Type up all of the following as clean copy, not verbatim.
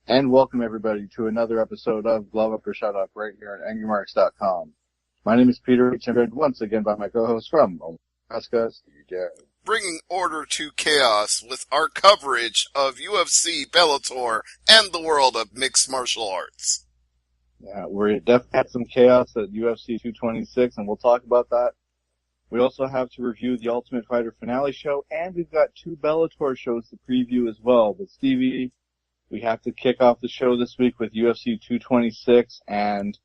And welcome everybody to another episode of Glove Up or Shut Up right here at AngryMarks.com. My name is Peter, and I'm joined once again by my co-host from Alaska, Steve Garrett. Bringing order to chaos with our coverage of UFC, Bellator, and the world of mixed martial arts. Yeah, we definitely had some chaos at UFC 226, and we'll talk about that. We also have to review the Ultimate Fighter finale show, and we've got 2 Bellator shows to preview as well. But Stevie, we have to kick off the show this week with UFC 226, and,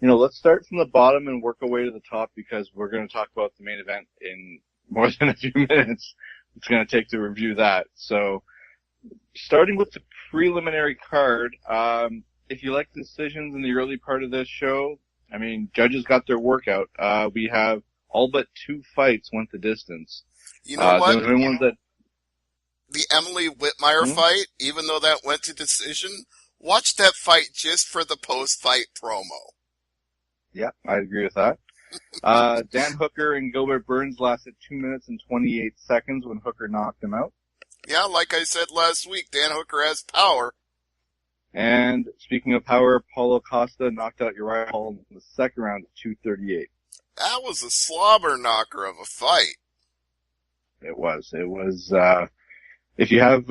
let's start from the bottom and work our way to the top because we're going to talk about the main event in more than a few minutes. It's going to take to review that. So, starting with the preliminary card, if you like decisions in the early part of this show, judges got their workout. We have all but 2 fights went the distance. You know what? The ones that the Emily Whitmire fight, even though that went to decision, watch that fight just for the post-fight promo. Yeah, I agree with that. Dan Hooker and Gilbert Burns lasted 2 minutes and 28 seconds when Hooker knocked him out. Yeah, like I said last week, Dan Hooker has power. And speaking of power, Paulo Costa knocked out Uriah Hall in the second round at 2:38. That was a slobber knocker of a fight. It was. If you have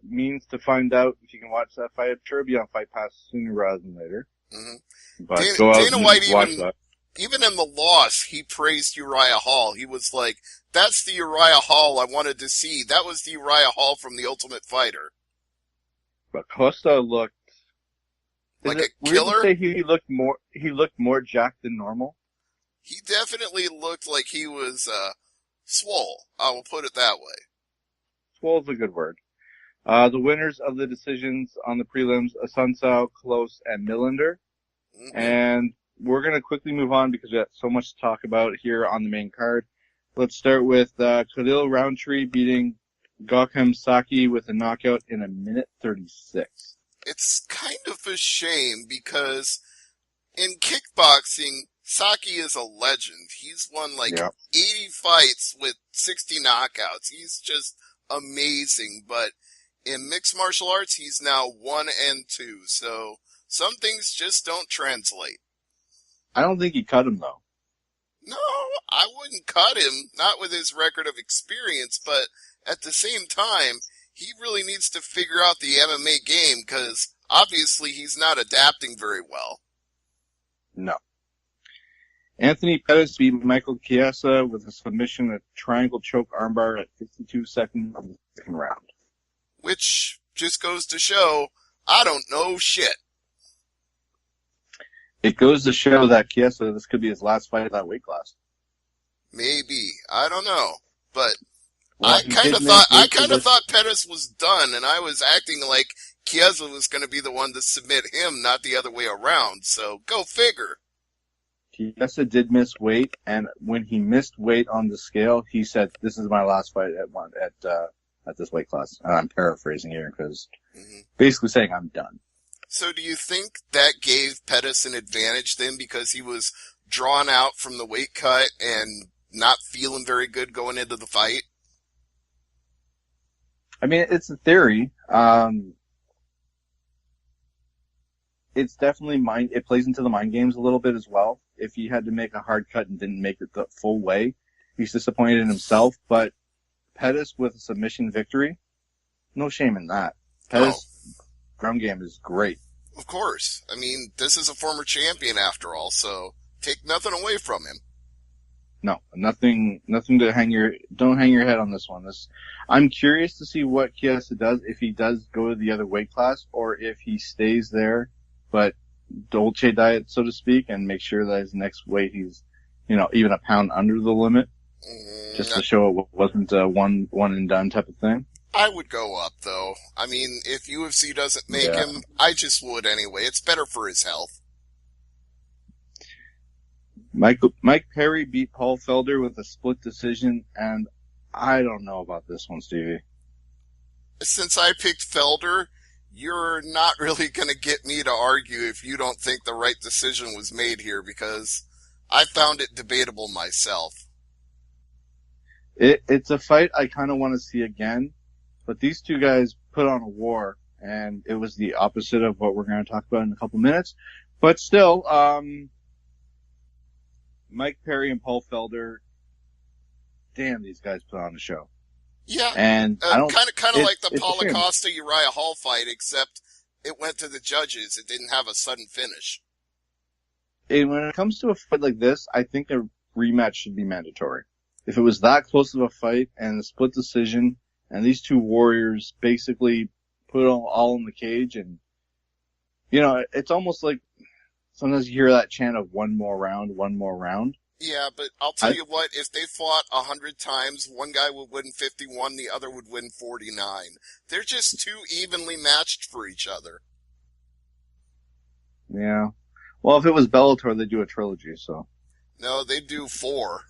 means to find out if you can watch that fight, I'm sure it'll be on Fight Pass sooner rather than later. Mm-hmm. But go out Dana and White watch that. Even in the loss, he praised Uriah Hall. He was like, that's the Uriah Hall I wanted to see. That was the Uriah Hall from The Ultimate Fighter. But Costa looked like a killer. Weird to say he looked more jacked than normal. He definitely looked like he was swole. I will put it that way. Swole is a good word. The winners of the decisions on the prelims, Asuncao, Close, and Millender. Mm-hmm. And we're going to quickly move on because we have so much to talk about here on the main card. Let's start with Khalil Roundtree beating Gokhan Saki with a knockout in 1:36. It's kind of a shame because in kickboxing, Saki is a legend. He's won 80 fights with 60 knockouts. He's just amazing. But in mixed martial arts, he's now 1-2. So some things just don't translate. I don't think he cut him, though. No, I wouldn't cut him, not with his record of experience, but at the same time, he really needs to figure out the MMA game, because obviously he's not adapting very well. No. Anthony Pettis beat Michael Chiesa with a submission at triangle choke armbar at 52 seconds of the second round. Which just goes to show, I don't know shit. It goes to show that Chiesa, this could be his last fight at that weight class. Maybe. I don't know. But well, I kind of thought Pettis was done, and I was acting like Chiesa was going to be the one to submit him, not the other way around. So go figure. Chiesa did miss weight, and when he missed weight on the scale, he said, "This is my last fight at this weight class." And I'm paraphrasing here because basically saying I'm done. So do you think that gave Pettis an advantage then because he was drawn out from the weight cut and not feeling very good going into the fight? It's a theory. It's definitely it plays into the mind games a little bit as well. If he had to make a hard cut and didn't make it the full way, he's disappointed in himself. But Pettis with a submission victory, no shame in that. Pettis' ground game is great. Of course. This is a former champion after all, so take nothing away from him. No, nothing to don't hang your head on this one. I'm curious to see what Chiesa does, if he does go to the other weight class, or if he stays there, but Dolce diet, so to speak, and make sure that his next weight he's, even a pound under the limit, just to show it wasn't a one and done type of thing. I would go up, though. If UFC doesn't make him, I just would anyway. It's better for his health. Mike Perry beat Paul Felder with a split decision, and I don't know about this one, Stevie. Since I picked Felder, you're not really going to get me to argue if you don't think the right decision was made here, because I found it debatable myself. It's a fight I kind of want to see again, but these two guys put on a war, and it was the opposite of what we're going to talk about in a couple minutes. But still, Mike Perry and Paul Felder, damn, these guys put on the show. Yeah, and I don't kind of like the Paulo a shame. Costa Uriah Hall fight, except it went to the judges. It didn't have a sudden finish. And when it comes to a fight like this, I think a rematch should be mandatory. If it was that close of a fight and a split decision, and these two warriors basically put it all in the cage, and you know, it's almost like sometimes you hear that chant of one more round, one more round. Yeah, but I'll tell you what, if they fought 100 times, one guy would win 51, the other would win 49. They're just too evenly matched for each other. Yeah. Well, if it was Bellator, they'd do a trilogy, so. No, they do 4.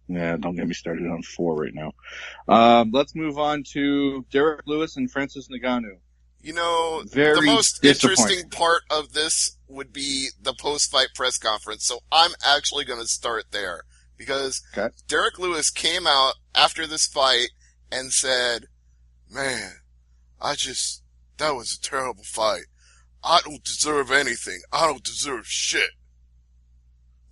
Yeah, don't get me started on 4 right now. Let's move on to Derek Lewis and Francis Ngannou. You know, Very the most interesting part of this would be the post-fight press conference, so I'm actually going to start there. Because Derek Lewis came out after this fight and said, man, that was a terrible fight. I don't deserve anything. I don't deserve shit.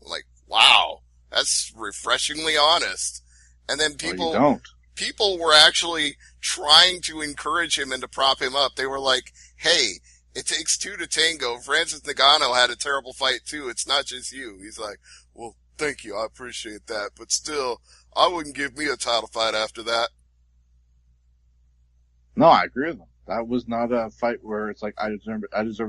Like, wow, that's refreshingly honest. And then people were actually trying to encourage him and to prop him up. They were like, hey, it takes 2 to tango. Francis Ngannou had a terrible fight too. It's not just you. He's like, well, thank you. I appreciate that. But still, I wouldn't give me a title fight after that. No, I agree with him. That was not a fight where it's like, I deserve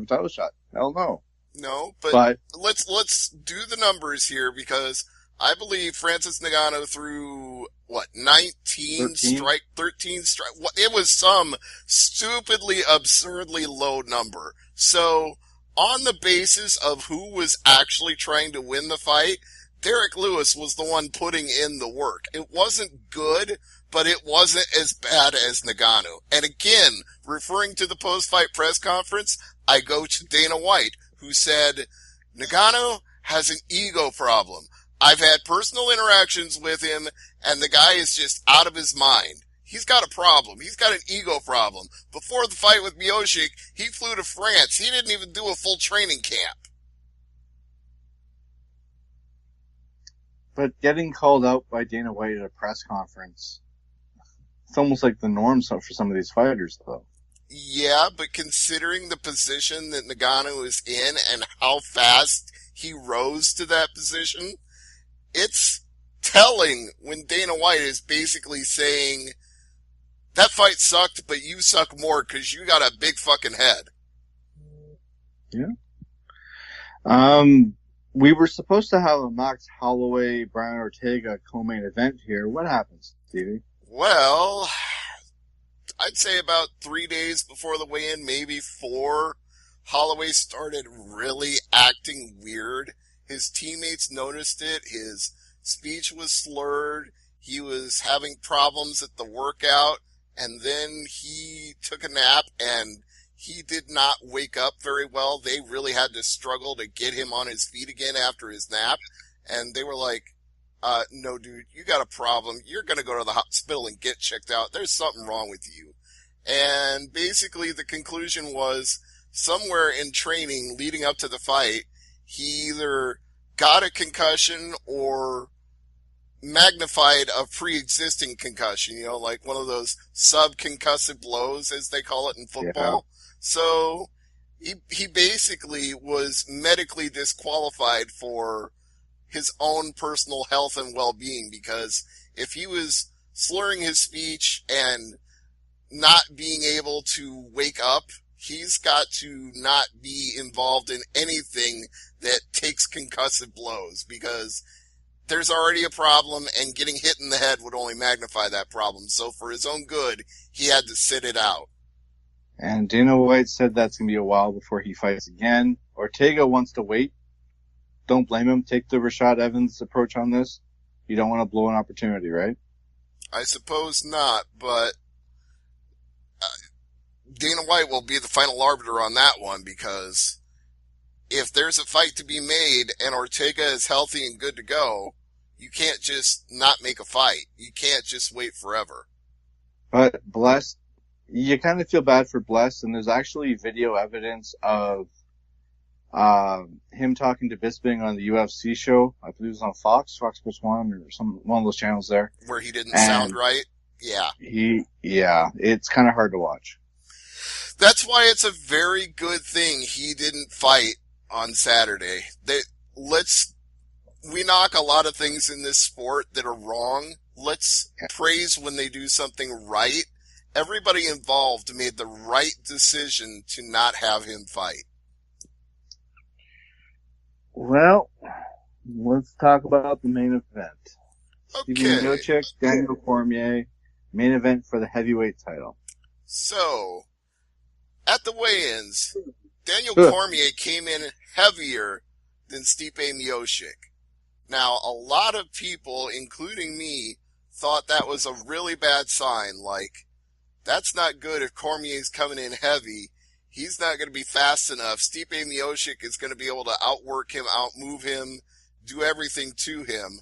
a title shot. Hell no. No, but let's do the numbers here, because I believe Francis Ngannou threw, 13 strike? It was some stupidly, absurdly low number. So, on the basis of who was actually trying to win the fight, Derek Lewis was the one putting in the work. It wasn't good, but it wasn't as bad as Ngannou. And again, referring to the post-fight press conference, I go to Dana White, who said, Ngannou has an ego problem. I've had personal interactions with him, and the guy is just out of his mind. He's got a problem. He's got an ego problem. Before the fight with Miocic, he flew to France. He didn't even do a full training camp. But getting called out by Dana White at a press conference, it's almost like the norm for some of these fighters, though. Yeah, but considering the position that Ngannou is in and how fast he rose to that position, it's telling when Dana White is basically saying, that fight sucked, but you suck more because you got a big fucking head. Yeah. We were supposed to have a Max Holloway, Brian Ortega co-main event here. What happens, Stevie? Well, I'd say about 3 days before the weigh-in, maybe 4, Holloway started really acting weird. His teammates noticed it. His speech was slurred. He was having problems at the workout. And then he took a nap, and he did not wake up very well. They really had to struggle to get him on his feet again after his nap. And they were like, no, dude, you got a problem. You're going to go to the hospital and get checked out. There's something wrong with you. And basically the conclusion was, somewhere in training leading up to the fight, he either got a concussion or magnified a pre-existing concussion, you know, like one of those subconcussive blows, as they call it in football. Yeah. So he basically was medically disqualified for his own personal health and well-being, because if he was slurring his speech and not being able to wake up, he's got to not be involved in anything that takes concussive blows, because there's already a problem, and getting hit in the head would only magnify that problem. So for his own good, he had to sit it out. And Dana White said that's going to be a while before he fights again. Ortega wants to wait. Don't blame him. Take the Rashad Evans approach on this. You don't want to blow an opportunity, right? I suppose not, but Dana White will be the final arbiter on that one, because if there's a fight to be made and Ortega is healthy and good to go, you can't just not make a fight. You can't just wait forever. But blessed you kind of feel bad for Bless, and there's actually video evidence of him talking to Bisping on the UFC show. I believe it was on Fox Sports 1 or one of those channels there. Where he didn't And sound right? Yeah. It's kind of hard to watch. That's why it's a very good thing he didn't fight on Saturday. We knock a lot of things in this sport that are wrong. Let's praise when they do something right. Everybody involved made the right decision to not have him fight. Well, let's talk about the main event. Okay. Steven Miocic, Daniel Cormier, main event for the heavyweight title. So, at the weigh-ins, Daniel Cormier came in heavier than Stipe Miocic. Now, a lot of people, including me, thought that was a really bad sign. Like, that's not good if Cormier's coming in heavy. He's not going to be fast enough. Stipe Miocic is going to be able to outwork him, outmove him, do everything to him.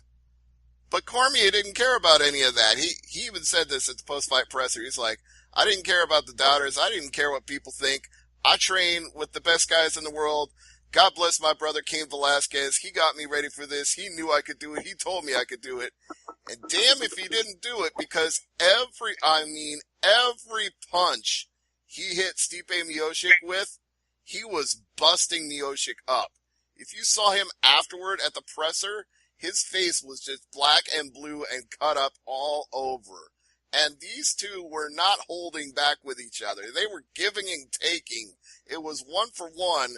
But Cormier didn't care about any of that. He even said this at the post-fight presser. He's like, I didn't care about the doubters. I didn't care what people think. I train with the best guys in the world. God bless my brother Cain Velasquez. He got me ready for this. He knew I could do it. He told me I could do it. And damn if he didn't do it, because every punch he hit Stipe Miocic with, he was busting Miocic up. If you saw him afterward at the presser, his face was just black and blue and cut up all over. And these two were not holding back with each other. They were giving and taking. It was 1-for-1,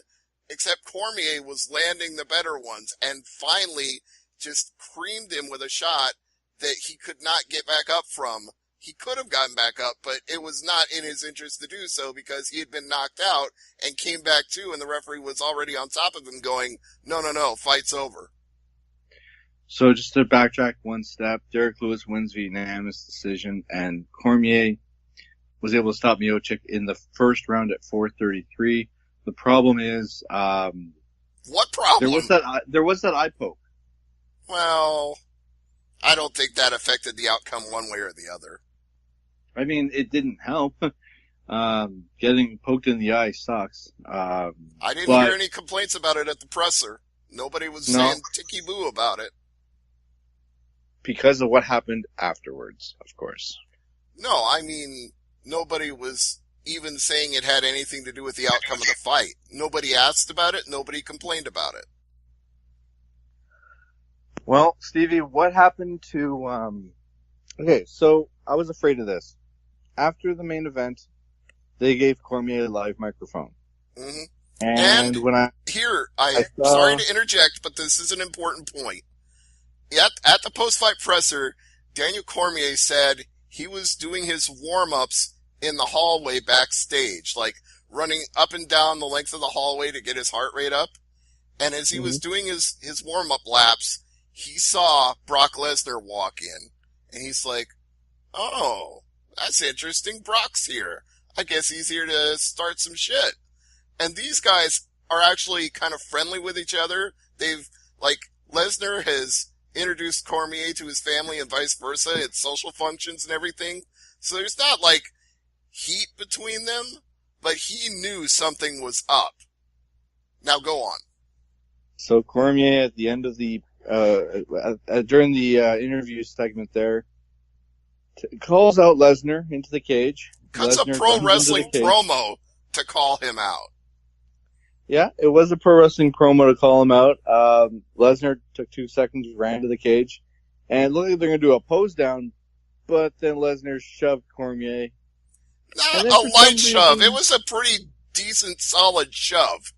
except Cormier was landing the better ones and finally just creamed him with a shot that he could not get back up from. He could have gotten back up, but it was not in his interest to do so because he had been knocked out and came back too, and the referee was already on top of him going, no, fight's over. So just to backtrack one step, Derek Lewis wins via unanimous decision, and Cormier was able to stop Miocic in the first round at 4:33. The problem is, what problem? There was that eye poke. Well, I don't think that affected the outcome one way or the other. I mean, it didn't help. Getting poked in the eye sucks. I didn't hear any complaints about it at the presser. Nobody was saying ticky boo about it. Because of what happened afterwards, of course. No, I mean, nobody was even saying it had anything to do with the outcome of the fight. Nobody asked about it. Nobody complained about it. Well, Stevie, what happened to, okay, so I was afraid of this. After the main event, they gave Cormier a live microphone. Mm-hmm. And when I sorry to interject, but this is an important point. At the post-fight presser, Daniel Cormier said he was doing his warm-ups in the hallway backstage, like running up and down the length of the hallway to get his heart rate up. And as he was doing his warm-up laps, he saw Brock Lesnar walk in. And he's like, oh, that's interesting. Brock's here. I guess he's here to start some shit. And these guys are actually kind of friendly with each other. Lesnar has introduced Cormier to his family and vice versa at social functions and everything. So there's not heat between them, but he knew something was up. Now go on. So Cormier at the end of the during the interview segment there calls out Lesnar into the cage. Cuts Lesnar a pro wrestling promo to call him out. Yeah, it was a pro wrestling promo to call him out. Lesnar took 2 seconds, ran to the cage, and it looked like they're going to do a pose down, but then Lesnar shoved Cormier. Not a light shove. It was a pretty decent, solid shove.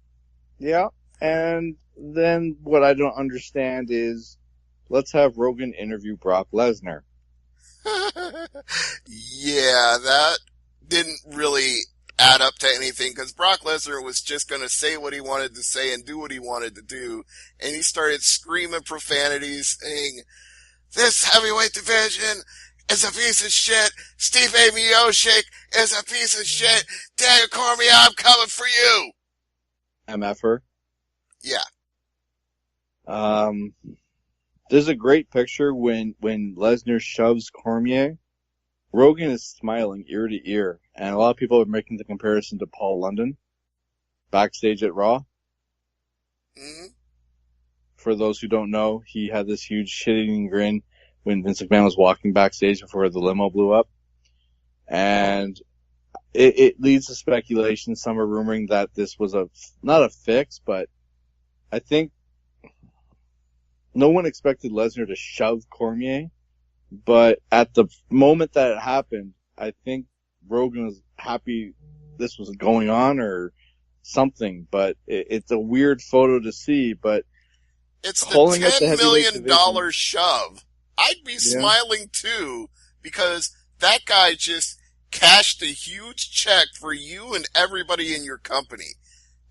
Yeah, and then what I don't understand is, let's have Rogan interview Brock Lesnar. Yeah, that didn't really add up to anything, because Brock Lesnar was just going to say what he wanted to say and do what he wanted to do, and he started screaming profanities, saying, this heavyweight division is a piece of shit, Stipe Miocic is a piece of shit, Daniel Cormier, I'm coming for you! MFer? Yeah. There's a great picture when Lesnar shoves Cormier, Rogan is smiling ear to ear, and a lot of people are making the comparison to Paul London backstage at Raw. Mm-hmm. For those who don't know, he had this huge shit-eating grin when Vince McMahon was walking backstage before the limo blew up. And it leads to speculation. Some are rumoring that this was not a fix, but I think no one expected Lesnar to shove Cormier. But at the moment that it happened, I think Rogan was happy this was going on or something. But it's a weird photo to see, but it's the $10 million shove. I'd be Yeah. smiling too, because that guy just cashed a huge check for you and everybody in your company.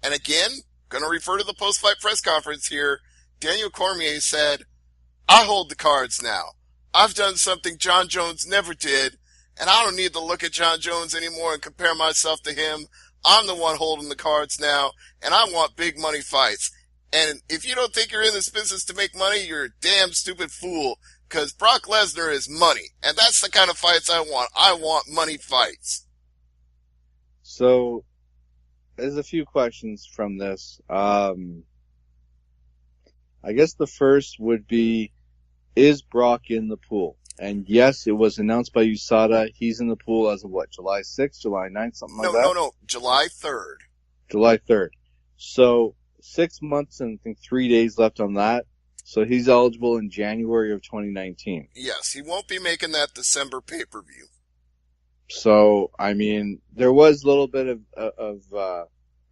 And again, gonna refer to the post-fight press conference here, Daniel Cormier said, I hold the cards now. I've done something John Jones never did, and I don't need to look at John Jones anymore and compare myself to him. I'm the one holding the cards now, and I want big money fights. And if you don't think you're in this business to make money, you're a damn stupid fool, because Brock Lesnar is money, and that's the kind of fights I want. I want money fights. So, there's a few questions from this. I guess the first would be, is Brock in the pool? And yes, it was announced by USADA. He's in the pool as of what, July 6th, July 9th, something like that? No, July 3rd. July 3rd. So, 6 months and I think 3 days left on that. So he's eligible in January of 2019. Yes, he won't be making that December pay-per-view. So, I mean, there was a little bit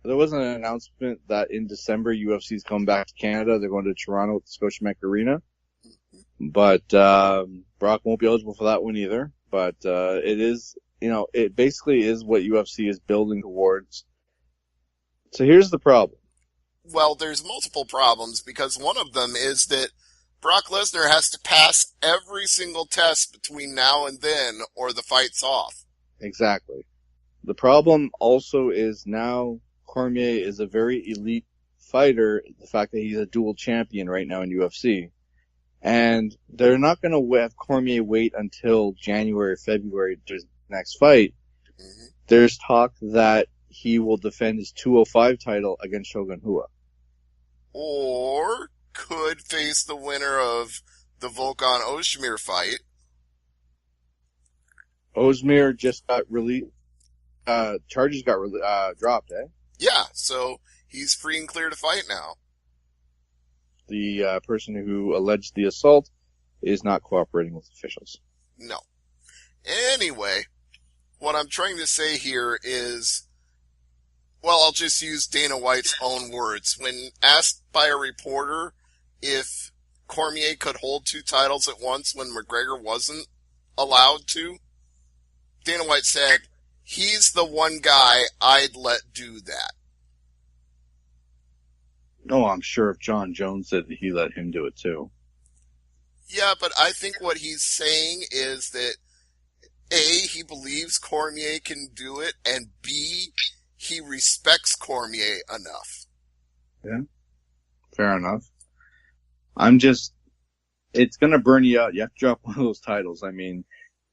there was an announcement that in December UFC's coming back to Canada. They're going to Toronto at the Scotiabank Arena. But Brock won't be eligible for that one either. But it is, it basically is what UFC is building towards. So here's the problem. Well, there's multiple problems, because one of them is that Brock Lesnar has to pass every single test between now and then, or the fight's off. Exactly. The problem also is now Cormier is a very elite fighter, the fact that he's a dual champion right now in UFC. And they're not going to have Cormier wait until January, February to his next fight. Mm-hmm. There's talk that he will defend his 205 title against Shogun Rua. Or could face the winner of the Volkan Ozdemir fight. Ozdemir just got released. Charges got dropped, eh? Yeah, so he's free and clear to fight now. The person who alleged the assault is not cooperating with officials. No. Anyway, what I'm trying to say here is, well, I'll just use Dana White's own words. When asked by a reporter if Cormier could hold two titles at once when McGregor wasn't allowed to, Dana White said, he's the one guy I'd let do that. No, I'm sure if John Jones said he let him do it too. Yeah, but I think what he's saying is that A, he believes Cormier can do it, and B, he respects Cormier enough. Yeah, fair enough. It's gonna burn you out. You have to drop one of those titles. I mean,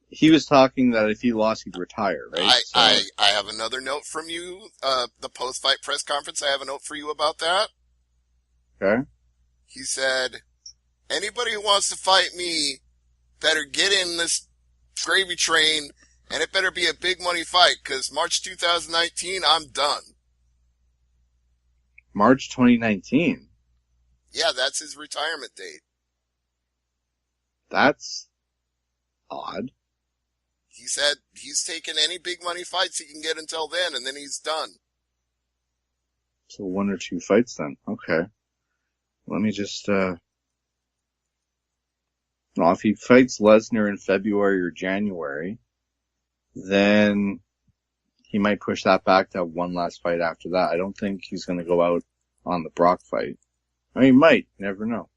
he was talking that if he lost, he'd retire, right? I have another note from you, the post-fight press conference. I have a note for you about that. Okay. He said, anybody who wants to fight me better get in this gravy train, and it better be a big money fight, because March 2019, I'm done. March 2019? Yeah, that's his retirement date. That's odd. He said he's taking any big money fights he can get until then, and then he's done. So 1 or 2 fights then. Okay. Let me just, well, if he fights Lesnar in February or January, then he might push that back to have one last fight after that. I don't think he's going to go out on the Brock fight. I mean, he might. You never know.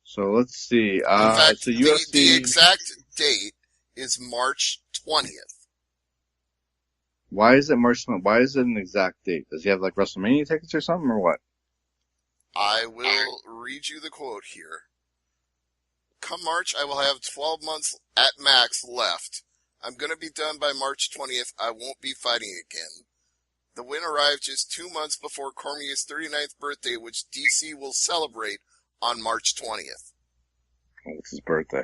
So let's see. In fact, so UFC... the exact date is March 20th. Why is it March 20th? Why is it an exact date? Does he have like WrestleMania tickets or something or what? I will read you the quote here. come March, I will have 12 months at max left. I'm going to be done by March 20th. I won't be fighting again. The win arrived just 2 months before Cormier's 39th birthday, which DC will celebrate on March 20th. Oh, it's his birthday.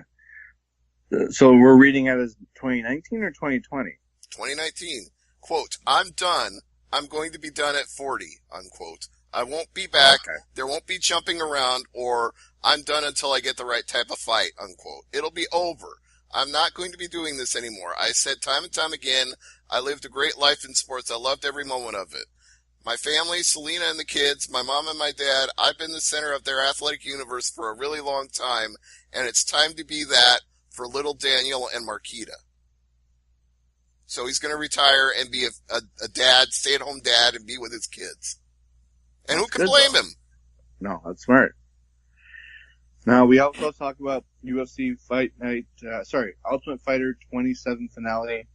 So we're reading it as 2019 or 2020? 2019. Quote, I'm done. I'm going to be done at 40, unquote. I won't be back. Okay. There won't be jumping around, or I'm done until I get the right type of fight, unquote. It'll be over. I'm not going to be doing this anymore. I said time and time again, I lived a great life in sports. I loved every moment of it. My family, Selena and the kids, my mom and my dad, I've been the center of their athletic universe for a really long time, and it's time to be that for little Daniel and Marquita. So he's going to retire and be a dad, stay-at-home dad, and be with his kids. And who can blame him? No, that's smart. Now, we also talk about UFC Fight Night, Ultimate Fighter 27 finale.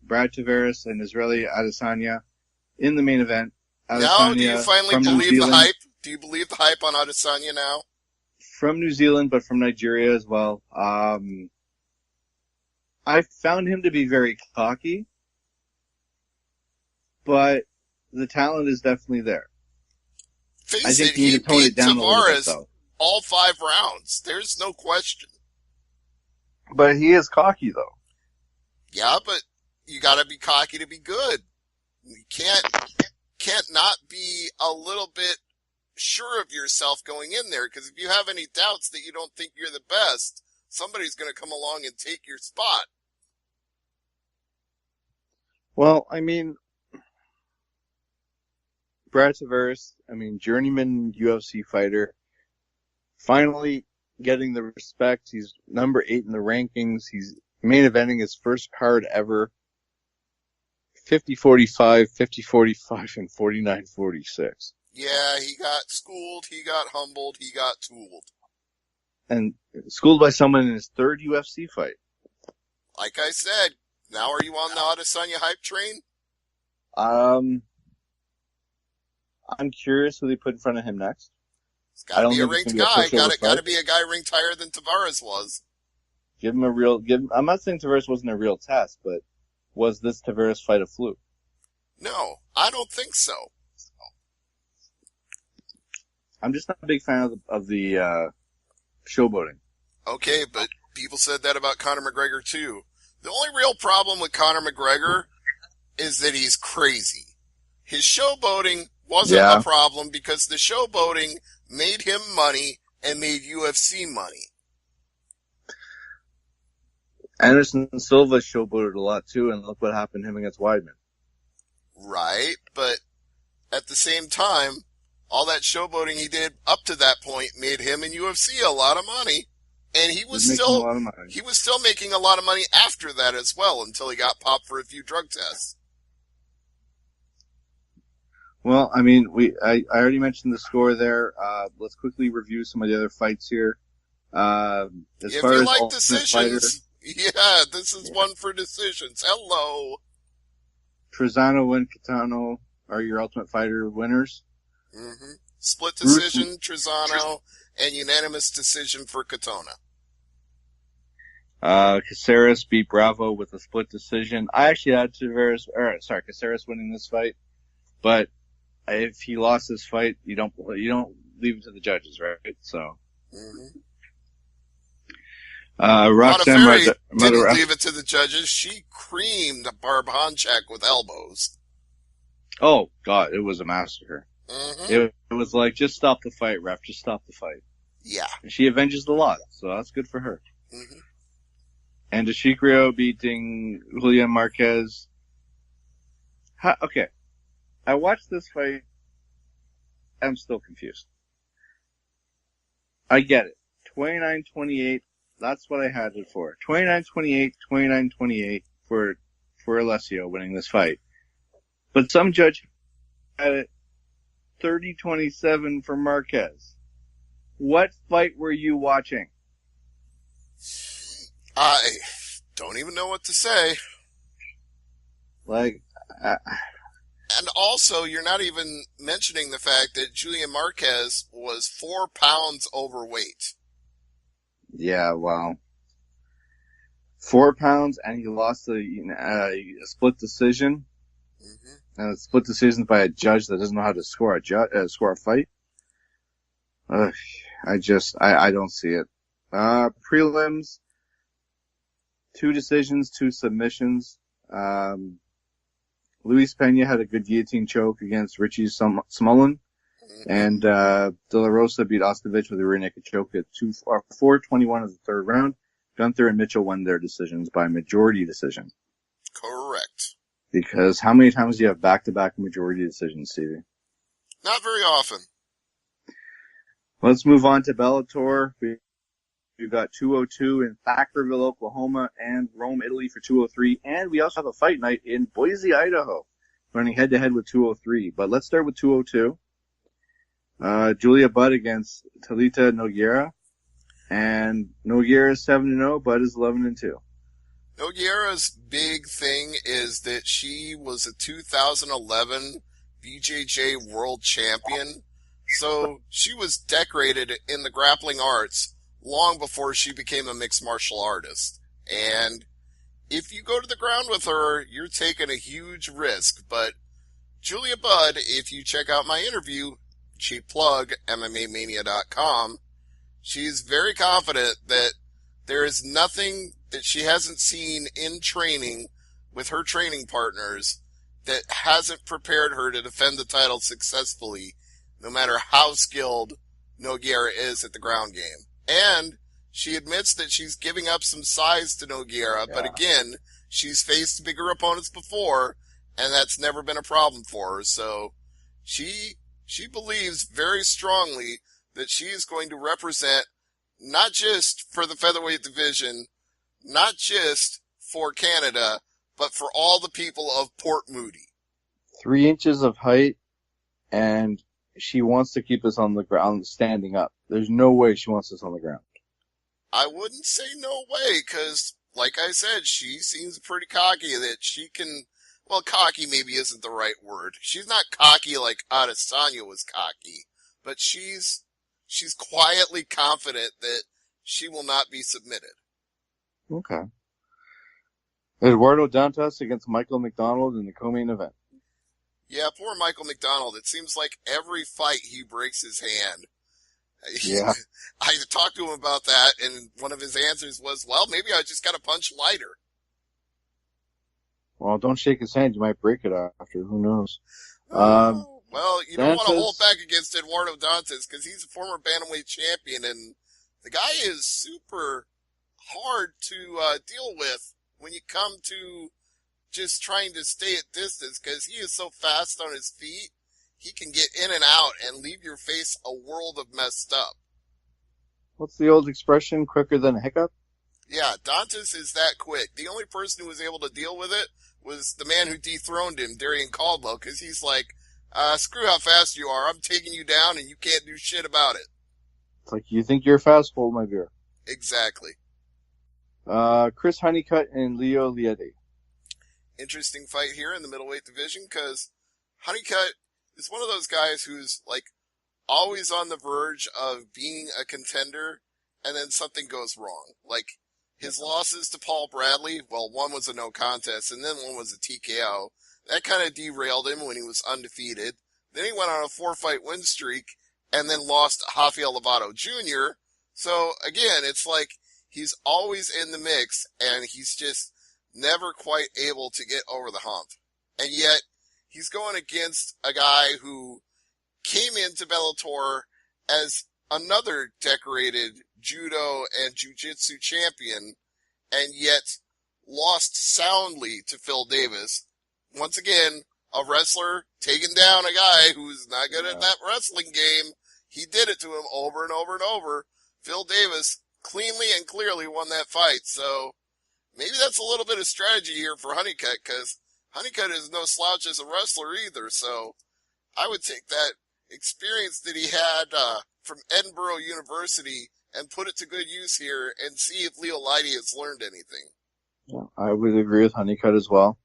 Brad Tavares and Israeli Adesanya in the main event. Adesanya now, do you finally believe the hype? Do you believe the hype on Adesanya now? From New Zealand, but from Nigeria as well. I found him to be very cocky, but the talent is definitely there. I think you need to tone it down a little bit, though. All 5 rounds. There's no question. But he is cocky, though. Yeah, but you gotta be cocky to be good. You can't not be a little bit sure of yourself going in there, because if you have any doubts that you don't think you're the best, somebody's gonna come along and take your spot. Well, I mean, Brad Tavares, journeyman UFC fighter, finally getting the respect. He's number 8 in the rankings. He's main eventing his first card ever. 50-45, 50-45, and 49-46. Yeah, he got schooled, he got humbled, he got tooled. And schooled by someone in his 3rd UFC fight. Like I said, now are you on the Adesanya hype train? I'm curious who they put in front of him next. It's gotta be a ranked guy. Gotta be a guy ranked higher than Tavares was. Give him I'm not saying Tavares wasn't a real test, but was this Tavares fight a fluke? No, I don't think so. I'm just not a big fan of the showboating. Okay, but people said that about Conor McGregor too. The only real problem with Conor McGregor is that he's crazy. His showboating wasn't a problem because the showboating made him money and made UFC money. Anderson Silva showboated a lot too, and look what happened to him against Weidman. Right, but at the same time, all that showboating he did up to that point made him and UFC a lot of money. And he was still making a lot of money after that as well, until he got popped for a few drug tests. Well, I already mentioned the score there. Let's quickly review some of the other fights here. If you like decisions, yeah, this is one for decisions. Hello. Trezano and Kitano are your Ultimate Fighter winners. Mm-hmm. Split decision, Trezano, and unanimous decision for Katona. Caceres beat Bravo with a split decision. I actually had Caceres winning this fight, but if he lost this fight, you don't leave it to the judges, right? So, Roxanne didn't leave it to the judges. She creamed Barb Honchak with elbows. Oh God, it was a massacre. Mm-hmm. It was like, just stop the fight, ref. Just stop the fight. Yeah. And she avenges the loss, so that's good for her. Mm-hmm. And Deshikrio beating Julian Marquez. Okay. I watched this fight. I'm still confused. I get it. 29-28. That's what I had it for. 29-28, 29-28 for Alessio winning this fight. But some judge had it 30-27 for Marquez. What fight were you watching? I don't even know what to say. And also, you're not even mentioning the fact that Julian Marquez was 4 pounds overweight. Yeah, well, 4 pounds, and he lost a split decision. Mm-hmm. And a split decision by a judge that doesn't know how to score a fight. I don't see it. Prelims, 2 decisions, 2 submissions. Luis Pena had a good guillotine choke against Richie Smullen. And De La Rosa beat Ostovich with a rear naked choke at 4:21 of the third round. Gunther and Mitchell won their decisions by majority decision. Correct. Because how many times do you have back-to-back majority decisions, Stevie? Not very often. Let's move on to Bellator. We've got 202 in Thackerville, Oklahoma, and Rome, Italy for 203. And we also have a fight night in Boise, Idaho, running head-to-head with 203. But let's start with 202. Julia Budd against Talita Nogueira. And Nogueira is 7-0, Budd is 11-2. Nogueira's big thing is that she was a 2011 BJJ World Champion. So she was decorated in the grappling arts long before she became a mixed martial artist. And if you go to the ground with her, you're taking a huge risk. But Julia Budd, if you check out my interview, cheap plug, MMAmania.com, she's very confident that there is nothing that she hasn't seen in training with her training partners that hasn't prepared her to defend the title successfully, no matter how skilled Nogueira is at the ground game. And she admits that she's giving up some size to Nogueira, but again, she's faced bigger opponents before, and that's never been a problem for her. So she believes very strongly that she is going to represent not just for the featherweight division, not just for Canada, but for all the people of Port Moody. 3 inches of height, and she wants to keep us on the ground standing up. There's no way she wants us on the ground. I wouldn't say no way, because, like I said, she seems pretty cocky that she can, well, cocky maybe isn't the right word. She's not cocky like Adesanya was cocky, but she's quietly confident that she will not be submitted. Okay. Eduardo Dantas against Michael McDonald in the co-main event. Yeah, poor Michael McDonald. It seems like every fight he breaks his hand. Yeah. I talked to him about that, and one of his answers was, well, maybe I just got to punch lighter. Well, don't shake his hand. You might break it after. Who knows? Well, you don't want to hold back against Eduardo Dantas because he's a former bantamweight champion, and the guy is super hard to deal with when you come to just trying to stay at distance, because he is so fast on his feet, he can get in and out and leave your face a world of messed up. What's the old expression? Quicker than a hiccup? Yeah, Dantas is that quick. The only person who was able to deal with it was the man who dethroned him, Darian Caldwell, because he's like, screw how fast you are. I'm taking you down and you can't do shit about it. It's like, you think you're fast? Hold my beer. Exactly. Chris Honeycutt and Leo Liede. Interesting fight here in the middleweight division, because Honeycutt is one of those guys who's like always on the verge of being a contender, and then something goes wrong. Like his losses to Paul Bradley, well, one was a no contest, and then one was a TKO. That kind of derailed him when he was undefeated. Then he went on a 4-fight win streak, and then lost to Rafael Lovato Jr. So again, it's like he's always in the mix, and he's just never quite able to get over the hump. And yet, he's going against a guy who came into Bellator as another decorated judo and jiu-jitsu champion, and yet lost soundly to Phil Davis. Once again, a wrestler taking down a guy who's not good at that wrestling game. He did it to him over and over and over. Phil Davis cleanly and clearly won that fight, so maybe that's a little bit of strategy here for Honeycutt, because Honeycutt is no slouch as a wrestler either, so I would take that experience that he had from Edinburgh University and put it to good use here and see if Leo Liede has learned anything. Yeah, I would agree with Honeycutt as well.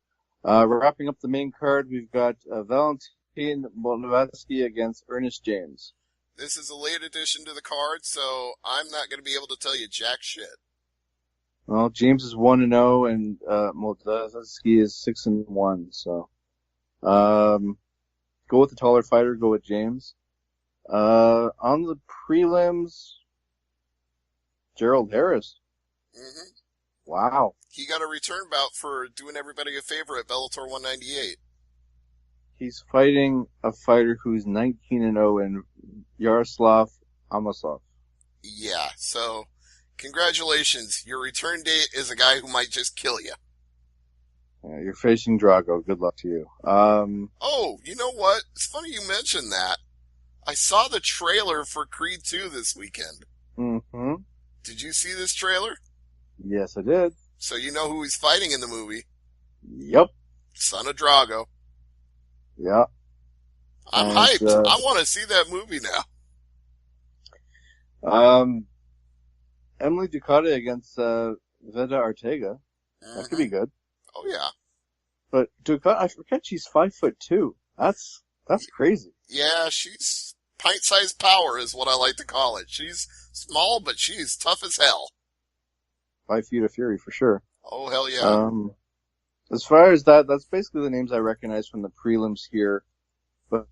Wrapping up the main card, we've got Valentin Volnovetsky against Ernest James. This is a late addition to the card, so I'm not going to be able to tell you jack shit. Well, James is 1-0, and Moldaski is 6-1. So, go with the taller fighter. Go with James. On the prelims, Gerald Harris. Mm-hmm. Wow. He got a return bout for doing everybody a favor at Bellator 198. He's fighting a fighter who's 19-0 in Yaroslav Amosov. Yeah, so congratulations. Your return date is a guy who might just kill you. Yeah, you're facing Drago. Good luck to you. Oh, you know what? It's funny you mentioned that. I saw the trailer for Creed 2 this weekend. Mm-hmm. Did you see this trailer? Yes, I did. So you know who he's fighting in the movie? Yep. Son of Drago. Yeah. I'm hyped. I want to see that movie now. Emily Ducati against Veda Ortega. Mm-hmm. That could be good. Oh yeah. But Ducati, I forget she's 5'2". That's crazy. Yeah, she's pint-sized power is what I like to call it. She's small, but she's tough as hell. 5 feet of fury for sure. Oh hell yeah. As far as that's basically the names I recognize from the prelims here. But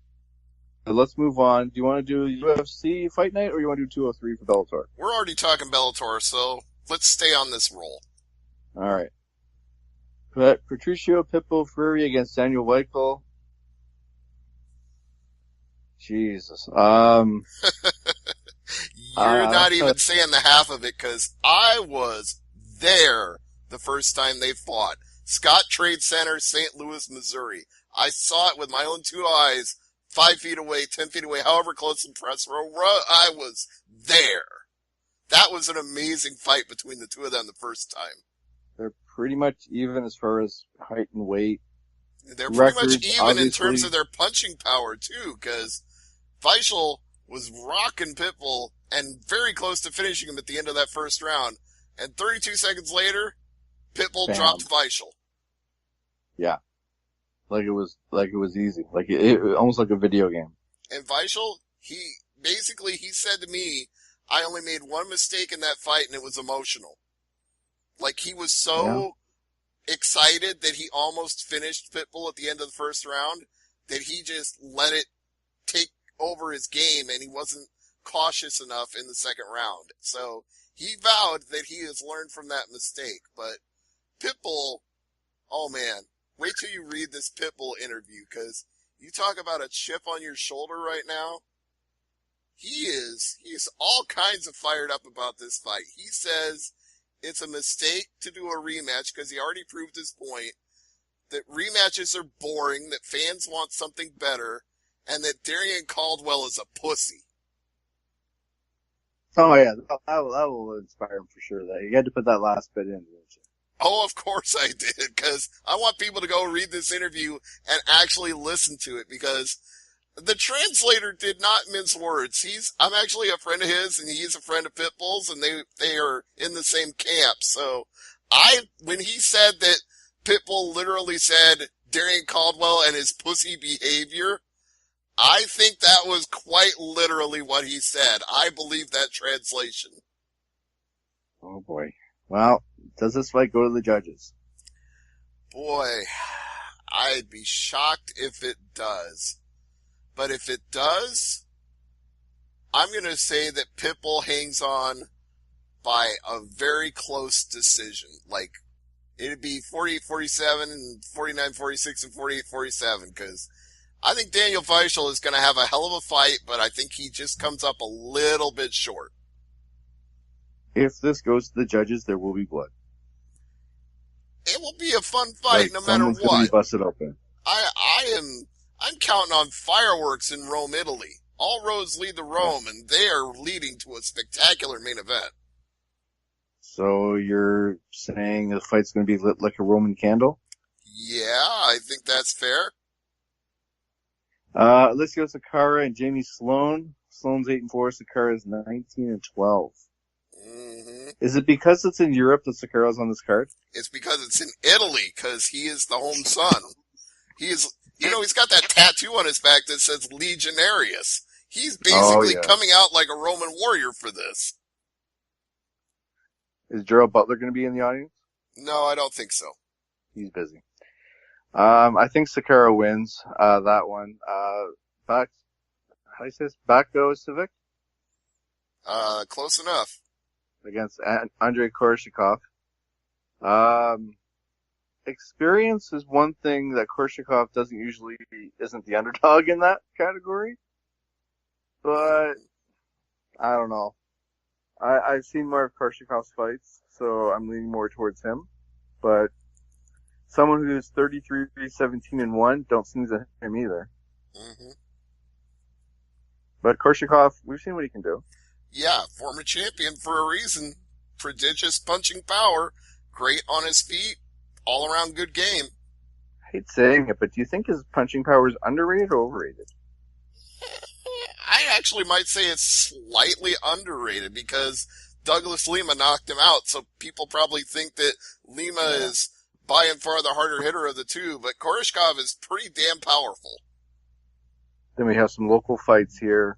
let's move on. Do you want to do UFC Fight Night, or you want to do 203 for Bellator? We're already talking Bellator, so let's stay on this roll. All right. Patricio Pitbull Fury against Daniel Weichel. Jesus. You're not even saying the half of it, because I was there the first time they fought. Scott Trade Center, St. Louis, Missouri. I saw it with my own 2 eyes, 5 feet away, 10 feet away, however close in press row. I was there. That was an amazing fight between the two of them the first time. They're pretty much even as far as height and weight. They're pretty much even in terms of their punching power, too, because Weichel was rocking Pitbull and very close to finishing him at the end of that first round. And 32 seconds later, Pitbull dropped Weichel. Yeah. Like it was easy. Like it almost like a video game. And Weichel, he said to me, I only made one mistake in that fight and it was emotional. Like he was so excited that he almost finished Pitbull at the end of the first round that he just let it take over his game and he wasn't cautious enough in the second round. So he vowed that he has learned from that mistake. But Pitbull, oh man, wait till you read this Pitbull interview, because you talk about a chip on your shoulder right now. He is all kinds of fired up about this fight. He says it's a mistake to do a rematch because he already proved his point, that rematches are boring, that fans want something better, and that Darian Caldwell is a pussy. Oh yeah, that will inspire him for sure. That you had to put that last bit in, didn't you? Oh, of course I did, because I want people to go read this interview and actually listen to it, because the translator did not mince words. I'm actually a friend of his, and he's a friend of Pitbull's, and they are in the same camp. So when he said that Pitbull literally said Darian Caldwell and his pussy behavior, I think that was quite literally what he said. I believe that translation. Oh boy. Well, does this fight go to the judges? Boy, I'd be shocked if it does. But if it does, I'm going to say that Pitbull hangs on by a very close decision. Like, it'd be 48-47 and 49-46 and 48-47, because I think Daniel Weichel is going to have a hell of a fight, but I think he just comes up a little bit short. If this goes to the judges, there will be blood. It will be a fun fight, like, no matter what. Someone's going to be busted open. I'm counting on fireworks in Rome, Italy. All roads lead to Rome, and they are leading to a spectacular main event. So you're saying the fight's going to be lit like a Roman candle? Yeah, I think that's fair. Alessio Sakara and Jamie Sloan. Sloan's 8-4, Sakara's 19-12. Mm-hmm. Is it because it's in Europe that Sakara's on this card? It's because it's in Italy, because he is the home son. He is, he's got that tattoo on his back that says Legionarius. He's Oh, basically yeah. coming out like a Roman warrior for this. Is Gerald Butler going to be in the audience? No, I don't think so. He's busy. I think Sakara wins that one. Back, how do you say this? Bakko Civic Close enough. against Andrei Korshikov. Experience is one thing that Korshikov isn't the underdog in that category. But, I don't know. I've seen more of Korshikov's fights, so I'm leaning more towards him. But someone who's 33-17-1, don't sneeze at him either. Mm-hmm. But Korshikov, we've seen what he can do. Yeah, former champion for a reason. Prodigious punching power, great on his feet, all around good game. I hate saying it, but do you think his punching power is underrated or overrated? I actually might say it's slightly underrated because Douglas Lima knocked him out, so people probably think that Lima is by and far the harder hitter of the two, but Koreshkov is pretty damn powerful. Then we have some local fights here.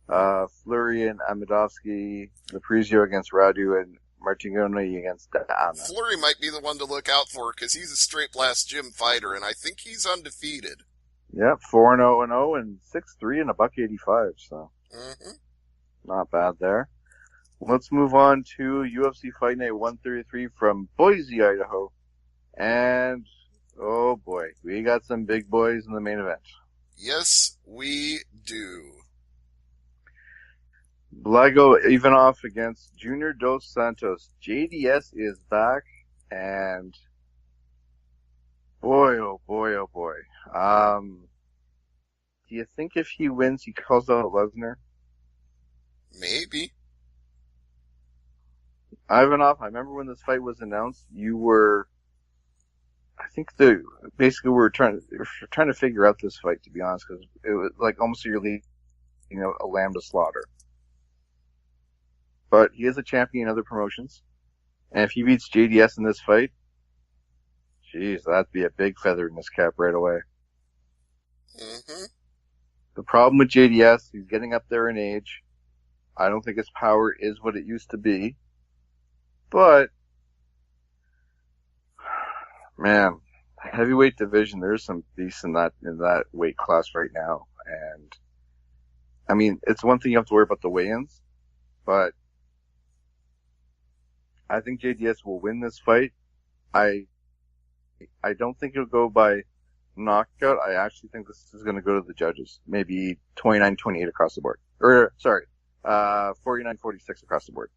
Fleury and Amidovsky, Naprizio against Radu, and Martingoni against Dana. Fleury might be the one to look out for because he's a straight blast gym fighter, and I think he's undefeated. Yep, 4-0-0 and 6'3" and $185, so not bad there. Let's move on to UFC Fight Night 133 from Boise, Idaho. And, oh boy, we got some big boys in the main event. Yes, we do. Blago Ivanov against Junior Dos Santos. JDS is back, and boy, oh boy, oh boy. Do you think if he wins, he calls out Lesnar? Maybe. Ivanov, I remember when this fight was announced, you were, I think basically we were trying to figure out this fight, to be honest, because it was like almost you're leading, a lamb to slaughter. But he is a champion in other promotions, and if he beats JDS in this fight, geez, that'd be a big feather in his cap right away. Mm-hmm. The problem with JDS, he's getting up there in age. I don't think his power is what it used to be. But, man, heavyweight division, there's some beasts in that weight class right now. And, I mean, it's one thing you have to worry about the weigh-ins, but I think JDS will win this fight. I don't think it'll go by knockout. I actually think this is going to go to the judges. Maybe 29-28 across the board. 49-46 across the board.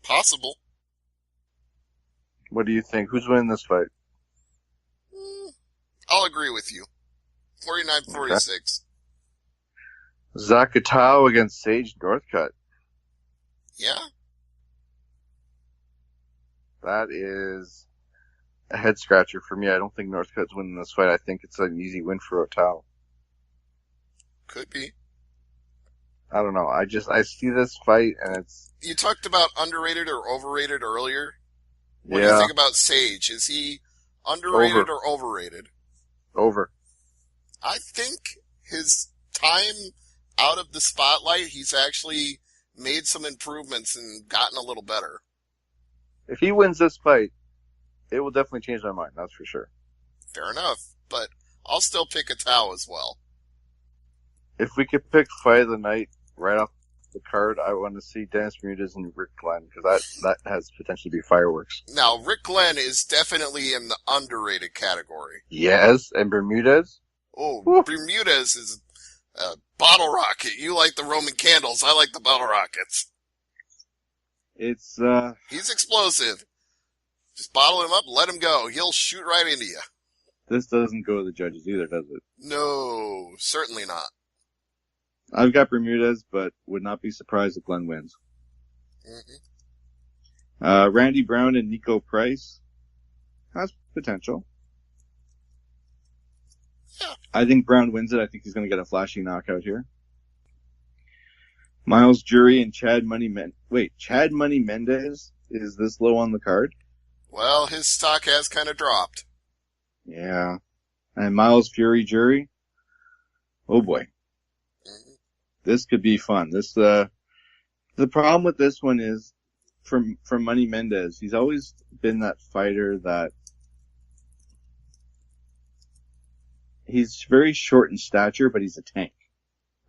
Possible. What do you think? Who's winning this fight? I'll agree with you. 49-46. Okay. Zakatao against Sage Northcutt. Yeah. That is a head scratcher for me. I don't think Northcutt's winning this fight. I think it's an easy win for Otao. Could be. I don't know. I see this fight and it's... You talked about underrated or overrated earlier. What do you think about Sage? Is he underrated or overrated? Over. I think his time out of the spotlight, he's actually made some improvements and gotten a little better. If he wins this fight, it will definitely change my mind, that's for sure. Fair enough, but I'll still pick Otao as well. If we could pick fight of the night right off the card, I want to see Dennis Bermudez and Rick Glenn, because that has potential to be fireworks. Now, Rick Glenn is definitely in the underrated category. Yes, and Bermudez? Oh, Bermudez is a bottle rocket. You like the Roman candles, I like the bottle rockets. It's, He's explosive. Just bottle him up, let him go. He'll shoot right into you. This doesn't go to the judges either, does it? No, certainly not. I've got Bermudez, but would not be surprised if Glenn wins. Mm-hmm. Randy Brown and Nico Price has potential. Yeah. I think Brown wins it. I think he's going to get a flashy knockout here. Miles Jury and Chad Money Mendez is this low on the card? Well, his stock has kind of dropped. Yeah. And Miles Fury Jury? Oh boy. This could be fun. The problem with this one is, for Money Mendez, he's always been that fighter that he's very short in stature, but he's a tank,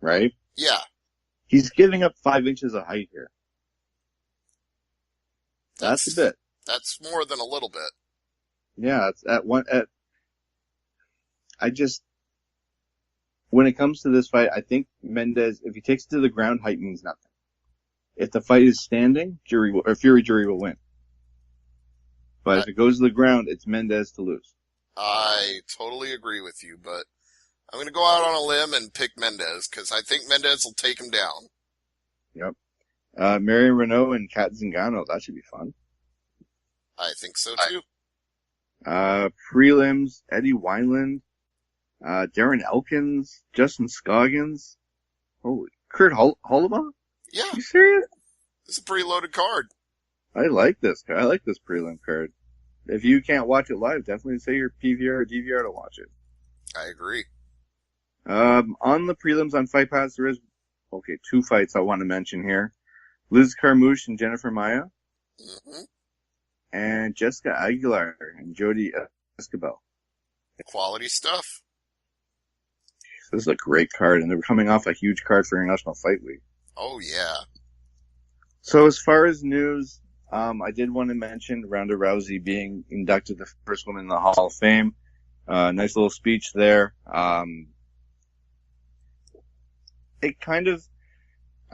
right? Yeah. He's giving up 5 inches of height here. That's a bit. That's more than a little bit. Yeah, it's when it comes to this fight, I think Mendez, if he takes it to the ground, height means nothing. If the fight is standing, Fury will win. But if it goes to the ground, it's Mendez to lose. I totally agree with you, but I'm going to go out on a limb and pick Mendez, because I think Mendez will take him down. Yep. Marion Renault and Kat Zingano, that should be fun. I think so, too. Prelims, Eddie Wineland, Darren Elkins, Justin Scoggins, Kurt Hollema? Yeah. You serious? This is a pretty loaded card. I like this prelim card. If you can't watch it live, definitely say your PVR or DVR to watch it. I agree. On the prelims on Fight Pass, there is, 2 fights I want to mention here. Liz Carmouche and Jennifer Maia. Mm-hmm. And Jessica Aguilar and Jody Escobar. Quality stuff. This is a great card, and they're coming off a huge card for International Fight Week. Oh, yeah. So as far as news, I did want to mention Ronda Rousey being inducted the first woman in the Hall of Fame. Nice little speech there. I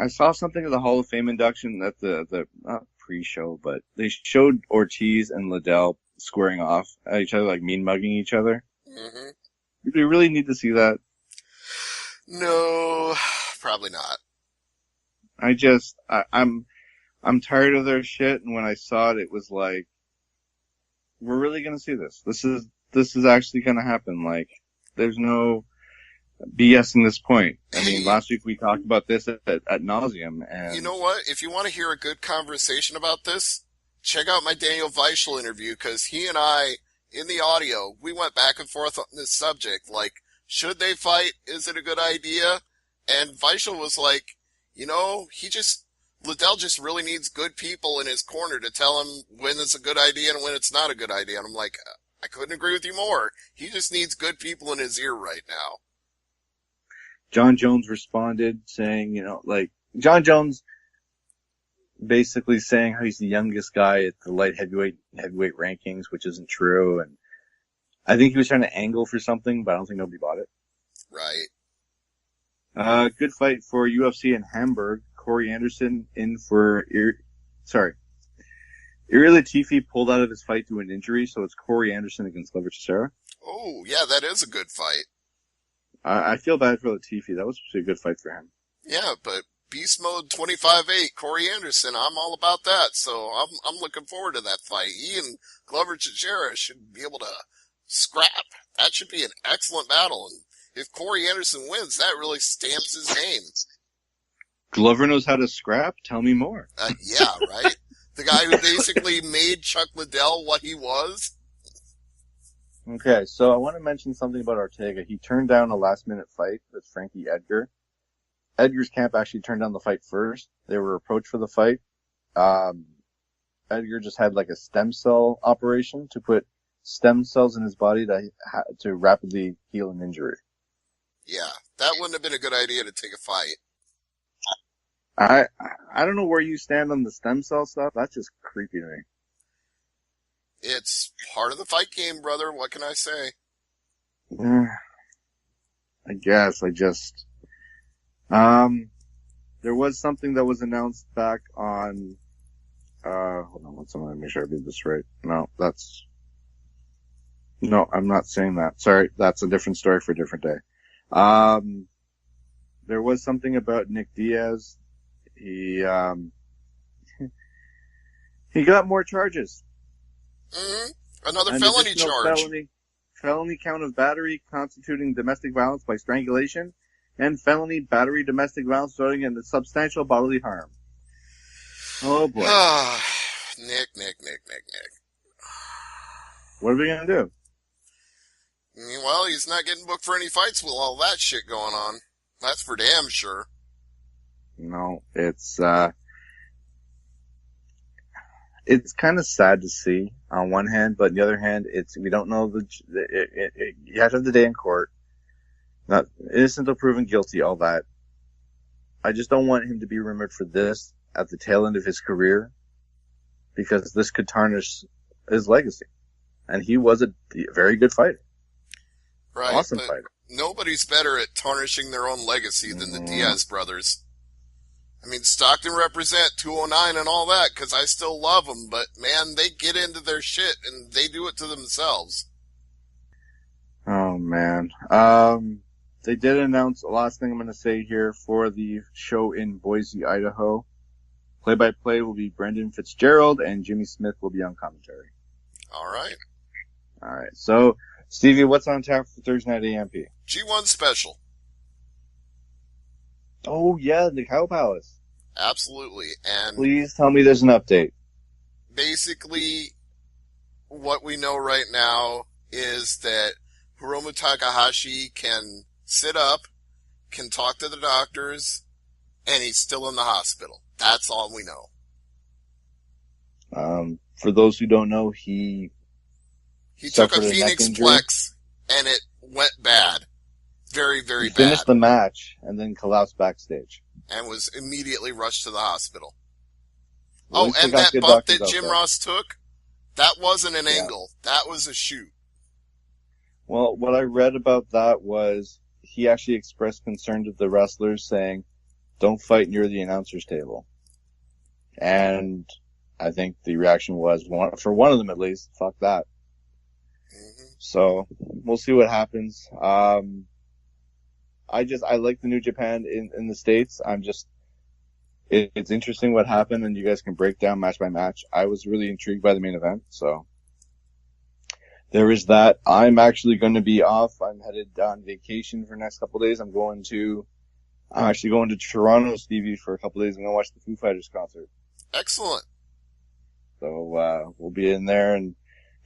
saw something of the Hall of Fame induction at the not pre-show, but they showed Ortiz and Liddell squaring off at each other, like mean mugging each other. Mm-hmm. Do you really need to see that? No, probably not. I'm tired of their shit, and when I saw it, it was like, we're really gonna see this. This is actually gonna happen. Like, there's no BSing this point. I mean, last week we talked about this at nauseum, and you know what? If you want to hear a good conversation about this, check out my Daniel Weichel interview, because he and I, in the audio, we went back and forth on this subject. Like, should they fight? Is it a good idea? And Weichel was like, Liddell just really needs good people in his corner to tell him when it's a good idea and when it's not a good idea. And I'm like, I couldn't agree with you more. He just needs good people in his ear right now. John Jones responded saying, John Jones basically saying how he's the youngest guy at the light heavyweight rankings, which isn't true. And I think he was trying to angle for something, but I don't think nobody bought it. Right. Good fight for UFC in Hamburg. Corey Anderson in for Iri Latifi pulled out of his fight due to an injury, so it's Corey Anderson against Glover Teixeira. Oh, yeah, that is a good fight. I feel bad for Latifi. That was supposed to be a good fight for him. Yeah, but Beast Mode 25-8, Corey Anderson, I'm all about that, so I'm looking forward to that fight. He and Glover Teixeira should be able to scrap. That should be an excellent battle, and if Corey Anderson wins, that really stamps his name. Glover knows how to scrap? Tell me more. Yeah, right? The guy who basically made Chuck Liddell what he was. Okay, so I want to mention something about Ortega. He turned down a last-minute fight with Frankie Edgar. Edgar's camp actually turned down the fight first. They were approached for the fight. Edgar just had like a stem cell operation to put stem cells in his body to rapidly heal an injury. Yeah, that wouldn't have been a good idea to take a fight. I don't know where you stand on the stem cell stuff. That's just creepy to me. It's part of the fight game, brother. What can I say? I guess. There was something that was announced back on, hold on one second, let me make sure I read this right. No, I'm not saying that. Sorry, that's a different story for a different day. There was something about Nick Diaz. He got more charges. Mm-hmm. Another felony charge. Felony count of battery constituting domestic violence by strangulation, and felony battery domestic violence resulting in substantial bodily harm. Oh boy. Nick. What are we gonna do? Well, he's not getting booked for any fights with all that shit going on. That's for damn sure. No, it's kind of sad to see on one hand, but on the other hand, we don't know you have to have the day in court. Not innocent until proven guilty, all that. I just don't want him to be remembered for this at the tail end of his career, because this could tarnish his legacy. And he was a very good fighter. Right. Awesome fighter. Nobody's better at tarnishing their own legacy than the Diaz brothers. I mean, Stockton represent 209 and all that, because I still love them, but man, they get into their shit and they do it to themselves. Oh man. They did announce the last thing I'm going to say here for the show in Boise, Idaho. Play-by-play will be Brendan Fitzgerald and Jimmy Smith will be on commentary. All right. All right. So, Stevie, what's on tap for Thursday night AMP? G1 special. Oh yeah, the Cow Palace. Absolutely. And please tell me there's an update. Basically, what we know right now is that Hiromu Takahashi can sit up, can talk to the doctors, and he's still in the hospital. That's all we know. For those who don't know, he took a Phoenix Plex, and it went bad. Very, very bad. He finished the match, and then collapsed backstage. And was immediately rushed to the hospital. Well, and that bump that Jim Ross took, that wasn't an angle. That was a shoot. Well, what I read about that was he actually expressed concern to the wrestlers saying, don't fight near the announcer's table. And I think the reaction was, for one of them at least, fuck that. Mm-hmm. So, we'll see what happens. I like the New Japan in the States. It's interesting what happened, and you guys can break down match by match. I was really intrigued by the main event, so there is that. I'm actually going to be off. I'm headed on vacation for the next couple of days. I'm actually going to Toronto, Stevie, for a couple of days. I'm going to watch the Foo Fighters concert. Excellent. So, we'll be in there and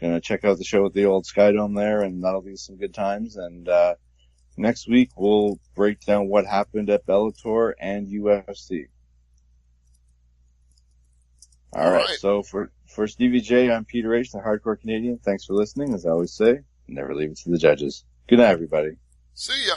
going to check out the show at the old Sky Dome there, and that'll be some good times. And, next week, we'll break down what happened at Bellator and UFC. All right. So for Stevie J, I'm Peter H., the Hardcore Canadian. Thanks for listening. As I always say, never leave it to the judges. Good night, everybody. See ya.